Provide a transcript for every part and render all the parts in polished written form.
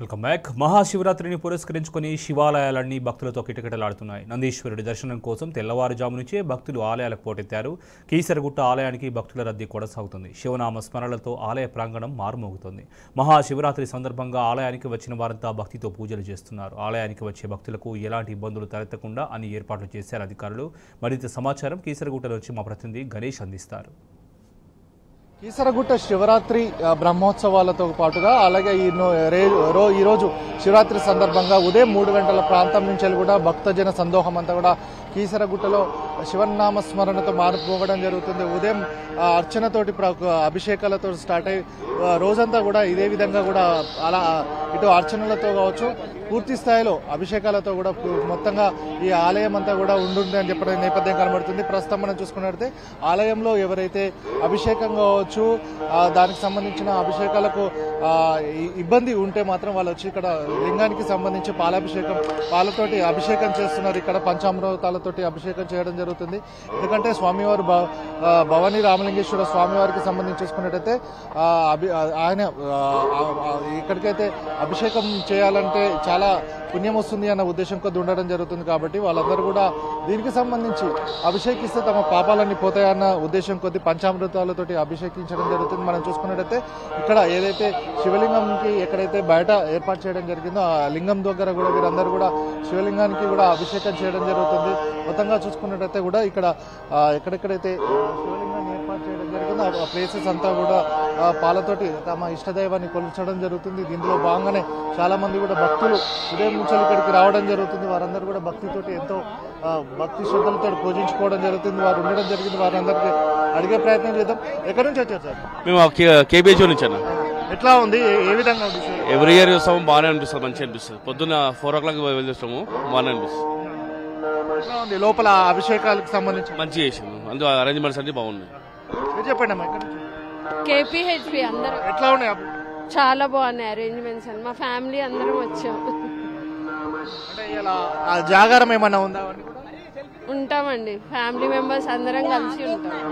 Welcome back. మహాశివరాత్రిని పురస్కరించుకుని శివాలయాలన్నీ భక్తులతో కిటకిటలాడుతున్నాయి. నందీశ్వరుడి దర్శనం కోసం తెల్లవారుజాము నుంచే భక్తులు ఆలయాలకు పోటెత్తారు. కీసరగుట్ట ఆలయానికి భక్తుల రద్దీ కొనసాగుతుంది. శివనామ స్మరణలతో ఆలయ ప్రాంగణం మారుమోగుతోంది. మహాశివరాత్రి సందర్భంగా ఆలయానికి వచ్చిన వారంతా భక్తితో పూజలు చేస్తున్నారు. ఆలయానికి వచ్చే భక్తులకు ఎలాంటి ఇబ్బందులు తలెత్తకుండా అన్ని ఏర్పాట్లు చేశారు అధికారులు. మరింత సమాచారం కీసరగుట్ట నుంచి మా ప్రతినిధి గణేష్ అందిస్తారు. కీసరగుట్ట శివరాత్రి బ్రహ్మోత్సవాలతో పాటుగా అలాగే ఈరోజు శివరాత్రి సందర్భంగా ఉదయం 3 గంటల ప్రాంతం నుంచి కూడా భక్తజన సందోహం అంతా కూడా కీసరగుట్టలో శివనామ స్మరణతో మారుమోగడం జరుగుతుంది. ఉదయం అర్చనతోటి అభిషేకాలతో స్టార్ట్ అయ్యి రోజంతా కూడా ఇదే విధంగా కూడా అలా ఇటు అర్చనలతో కావచ్చు పూర్తి స్థాయిలో అభిషేకాలతో కూడా మొత్తంగా ఈ ఆలయం అంతా కూడా ఉంటుంది అని చెప్పడం నేపథ్యం కనబడుతుంది. ప్రస్తుతం మనం చూసుకున్నట్లయితే ఆలయంలో ఎవరైతే అభిషేకం కావచ్చు దానికి సంబంధించిన అభిషేకాలకు ఇబ్బంది ఉంటే మాత్రం వాళ్ళు వచ్చి ఇక్కడ లింగానికి సంబంధించి పాలతోటి అభిషేకం చేస్తున్నారు. ఇక్కడ పంచామృతాలతోటి అభిషేకం చేయడం జరుగుతుంది. ఎందుకంటే స్వామివారు భవానీ రామలింగేశ్వర స్వామివారికి సంబంధించి చూసుకున్నట్టయితే ఆయన ఇక్కడికైతే అభిషేకం చేయాలంటే చాలా పుణ్యం వస్తుంది అన్న ఉద్దేశం కొద్ది ఉండడం జరుగుతుంది. కాబట్టి వాళ్ళందరూ కూడా దీనికి సంబంధించి అభిషేకిస్తే తమ పాపాలన్నీ పోతాయన్న ఉద్దేశం కొద్ది పంచామృతాలతోటి అభిషేకించడం జరుగుతుంది. మనం చూసుకున్నట్టయితే ఇక్కడ ఏదైతే శివలింగంకి ఎక్కడైతే బయట ఏర్పాటు చేయడం జరిగిందో ఆ లింగం దగ్గర కూడా వీరందరూ కూడా శివలింగానికి కూడా అభిషేకం చేయడం జరుగుతుంది. మొత్తంగా చూసుకున్నట్టయితే కూడా ఇక్కడ ఎక్కడెక్కడైతే శివలింగాన్ని ఏర్పాటు చేయడం జరిగిందో ఆ ప్లేసెస్ అంతా కూడా పాలతోటి తమ ఇష్టదైవాన్ని కొలిచడం జరుగుతుంది. దీనిలో భాగంగానే చాలా మంది కూడా భక్తులు ఉదయం నుంచి ఇక్కడికి రావడం జరుగుతుంది. వారందరూ కూడా భక్తితోటి ఎంతో భక్తి శ్రద్ధలతో పూజించుకోవడం జరుగుతుంది. వారు ఉండడం జరిగింది. వారందరికీ అడిగే ప్రయత్నం చేద్దాం. ఎక్కడి నుంచి వచ్చారు సార్? మేము కేబీహెచ్ నుంచి అన్న. ఎట్లా ఉంది? ఏ విధంగా ఉంది? ఎవ్రీ ఇయర్ చూస్తాము, బాగానే అనిపిస్తుంది, మంచిగా అనిపిస్తుంది. పొద్దున్న 4 o'clock వెళ్ళొస్తాము, బాగానే అనిపిస్తుంది. ఎట్లా ఉంది లోపల అభిషేకాలకు సంబంధించి? మంచిగా చేసాము, అందులో అరేంజ్మెంట్స్ అన్ని బాగున్నాయి. చెప్పండి అమ్మా. ఎక్కడి నుంచి? కేపీహెచ్పి. అందరూ ఎట్లా ఉన్నాయి? చాలా బాగున్నాయి అరేంజ్మెంట్స్ అని. మా ఫ్యామిలీ అందరం వచ్చాం. అంటే ఇలా జాగారం ఏమన్నా ఉందా? ఉంటామండి, ఫ్యామిలీ మెంబర్స్ అందరం కలిసి ఉంటాం.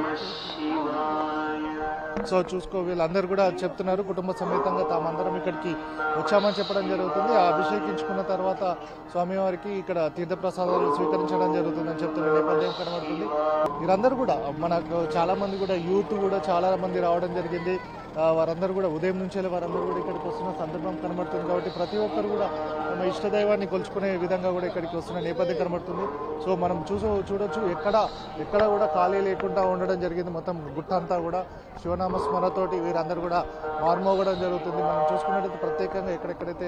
సో చూసుకో వీళ్ళందరూ కూడా చెప్తున్నారు కుటుంబ సమేతంగా తామందరం ఇక్కడికి వచ్చామని చెప్పడం జరుగుతుంది. అభిషేకించుకున్న తర్వాత స్వామివారికి ఇక్కడ తీర్థప్రసాదాలు స్వీకరించడం జరుగుతుందని చెప్తున్న నేపథ్యం కనబడుతుంది. వీరందరూ కూడా మనకు చాలా మంది కూడా యూత్ కూడా చాలా మంది రావడం జరిగింది. వారందరూ కూడా ఉదయం నుంచే వారందరూ కూడా ఇక్కడికి వస్తున్న సందర్భం కనబడుతుంది. కాబట్టి ప్రతి ఒక్కరు కూడా తమ ఇష్టదైవాన్ని కొలుచుకునే విధంగా కూడా ఇక్కడికి వస్తున్న నేపథ్యం కనబడుతుంది. సో మనం చూడొచ్చు ఎక్కడ కూడా ఖాళీ లేకుండా ఉండడం జరిగింది. మొత్తం గుట్ట అంతా కూడా శివనామ స్మరణతోటి వీరందరూ కూడా మార్మోగడం జరుగుతుంది. మనం చూసుకున్నట్టయితే ప్రత్యేకంగా ఎక్కడెక్కడైతే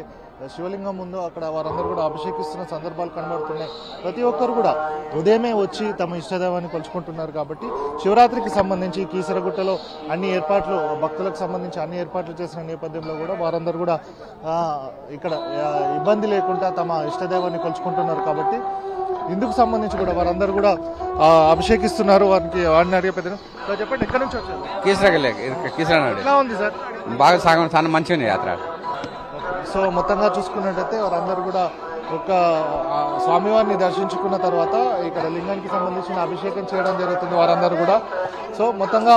శివలింగం ఉందో అక్కడ వారందరూ కూడా అభిషేకిస్తున్న సందర్భాలు కనబడుతున్నాయి. ప్రతి ఒక్కరు కూడా ఉదయమే వచ్చి తమ ఇష్టదైవాన్ని కొలుచుకుంటున్నారు. కాబట్టి శివరాత్రికి సంబంధించి కీసరగుట్టలో అన్ని ఏర్పాట్లు భక్తులకు సంబంధించి అన్ని ఏర్పాట్లు చేసిన నేపథ్యంలో కూడా వారందరూ కూడా ఇక్కడ ఇబ్బంది లేకుండా తమ ఇష్టదైవాన్ని కొలుచుకుంటున్నారు. కాబట్టి ఇందుకు సంబంధించి కూడా వారందరూ కూడా అభిషేకిస్తున్నారు. వారిని అడిగే పెద్ద చెప్పండి, ఎక్కడి నుంచి వచ్చారు? కీసరగూడ. ఎట్లా ఉంది సార్? బాగా సాగం చాలా మంచిగా ఉంది యాత్ర. సో మొత్తంగా చూసుకున్నట్టయితే వారందరూ కూడా ఒక స్వామివారిని దర్శించుకున్న తర్వాత ఇక్కడ లింగానికి సంబంధించిన అభిషేకం చేయడం జరుగుతుంది వారందరూ కూడా. సో మొత్తంగా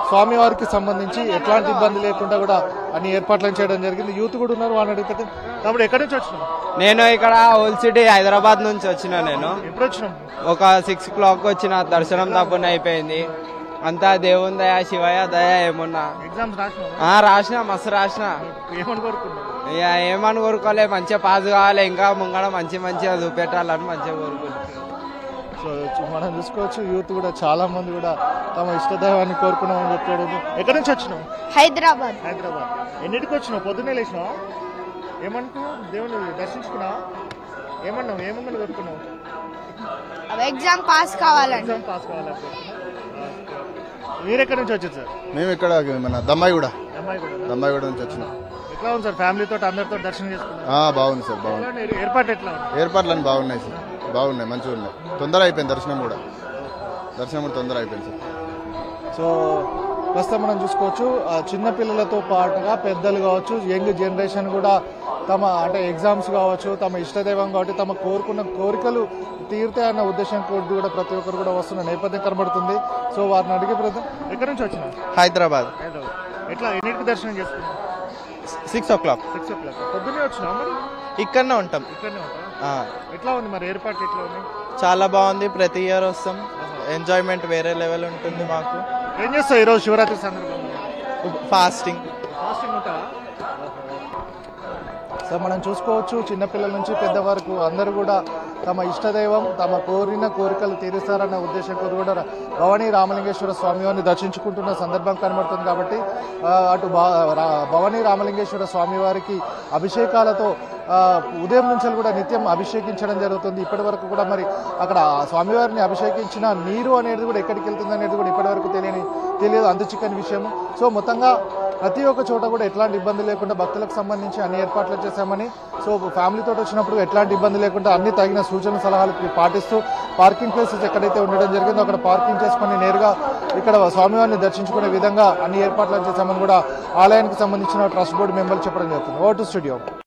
స్వామివారికి సంబంధించి ఎట్లాంటి ఇబ్బంది లేకుండా కూడా అన్ని ఏర్పాట్లను చేయడం జరిగింది. యూత్ కూడా ఉన్నారు, వాళ్ళని అడిగితే. కాబట్టి ఎక్కడి నుంచి వచ్చినాం? నేను ఇక్కడ ఓల్డ్ సిటీ హైదరాబాద్ నుంచి వచ్చిన. నేను ఎప్పుడు వచ్చినాం? ఒక 6 o'clock వచ్చిన. దర్శనం తప్పని అయిపోయింది. అంతా దేవుని దయ, శివయ్య దయ. ఏమున్నా ఎగ్జామ్స్ రాసిన, మస్తు రాసిన. ఏమని కోరుకున్నాం? ఇక ఏమని కోరుకోలే, మంచిగా పాస్ కావాలి, ఇంకా ముంగడ మంచిగా చూపెట్టాలని మంచిగా కోరుకుంటున్నాను. సో మనం చూసుకోవచ్చు యూత్ కూడా చాలా మంది కూడా తమ ఇష్టదైవాన్ని కోరుకున్నామని చెప్పాడు. ఎక్కడి నుంచి వచ్చినావు? హైదరాబాద్. ఎన్నింటికి వచ్చినావు? పొద్దున్నే లేచినావా? ఏమనుకున్నావు? దేవుని దర్శించుకున్నావా? ఏమన్నా కోరుకున్నావు? ఎగ్జామ్ పాస్ కావాలండి. ఎగ్జామ్ పాస్ కావాలంటే. మీరెక్కడి నుంచి వచ్చారు సార్? మేము ఇక్కడ మన దమ్మాయిగూడ నుంచి వచ్చినాం. ఎట్లా ఉంది సార్? ఫ్యామిలీతో అందరితో దర్శనం చేసుకున్నాం. బాగుంది సార్, బాగుంది. ఏర్పాటు ఎట్లా ఉంది? ఏర్పాట్లు అన్నీ బాగున్నాయి సార్, బాగున్నాయి, మంచిగా ఉన్నాయి. తొందర అయిపోయింది దర్శనం కూడా తొందర అయిపోయింది సార్. సో ప్రస్తుతం మనం చూసుకోవచ్చు చిన్న పిల్లలతో పాటుగా పెద్దలు కావచ్చు, యంగ్ జనరేషన్ కూడా తమ ఎగ్జామ్స్ కావచ్చు, తమ ఇష్టదైవం కాబట్టి తమ కోరుకున్న కోరికలు తీరుతాయన్న ఉద్దేశం కూడా ప్రతి ఒక్కరు కూడా వస్తున్న నేపథ్యం కనబడుతుంది. సో వారిని అడిగే ప్రయత్నం. ఎక్కడి నుంచి వచ్చినా? హైదరాబాద్. ఎట్లా ఎన్నిటికి దర్శనం చేసుకున్నాం? 6 o'clock. 6 o'clock. పొద్దున్నే వచ్చినావు మరి? ఇక్కడనే ఉంటాం. ఇక్కడనే ఉంటావా? ఎట్లా ఉంది మరి ఏర్పాట్లు ఎట్లా ఉంది? చాలా బాగుంది. ప్రతి ఇయర్ వస్తాం. ఎంజాయ్మెంట్ వేరే లెవెల్ ఉంటుంది మాకు. ఏం చేస్తావు ఈరోజు శివరాత్రి సందర్భంగా? ఫాస్టింగ్. ఫాస్టింగ్ ఉంటావా? సో మనం చూసుకోవచ్చు చిన్నపిల్లల నుంచి పెద్ద వరకు అందరూ కూడా తమ ఇష్టదైవం తమ కోరిన కోరికలు తీరుస్తారన్న ఉద్దేశంతో కూడా భవానీ రామలింగేశ్వర స్వామివారిని దర్శించుకుంటున్న సందర్భం కనబడుతుంది. కాబట్టి అటు భవానీ రామలింగేశ్వర స్వామివారికి అభిషేకాలతో ఉదయం నుంచి కూడా నిత్యం అభిషేకించడం జరుగుతుంది. ఇప్పటి వరకు కూడా మరి అక్కడ స్వామివారిని అభిషేకించిన నీరు అనేది కూడా ఎక్కడికి వెళ్తుంది అనేది కూడా ఇప్పటి వరకు తెలియదు, అంత చిక్కని విషయము. సో మొత్తంగా ప్రతి ఒక్క చోట కూడా ఎట్లాంటి ఇబ్బంది లేకుండా భక్తులకు సంబంధించి అన్ని ఏర్పాట్లు చేశామని, సో ఫ్యామిలీతో వచ్చినప్పుడు ఎట్లాంటి ఇబ్బంది లేకుండా అన్ని తగిన సూచన సలహాలు పాటిస్తూ పార్కింగ్ ప్లేసెస్ ఎక్కడైతే ఉండడం జరిగిందో అక్కడ పార్కింగ్ చేసుకుని నేరుగా ఇక్కడ స్వామివారిని దర్శించుకునే విధంగా అన్ని ఏర్పాట్లు చేశామని కూడా ఆలయానికి సంబంధించిన ట్రస్ట్ బోర్డు మెంబర్లు చెప్పడం జరుగుతుంది. ఓ టు స్టూడియో.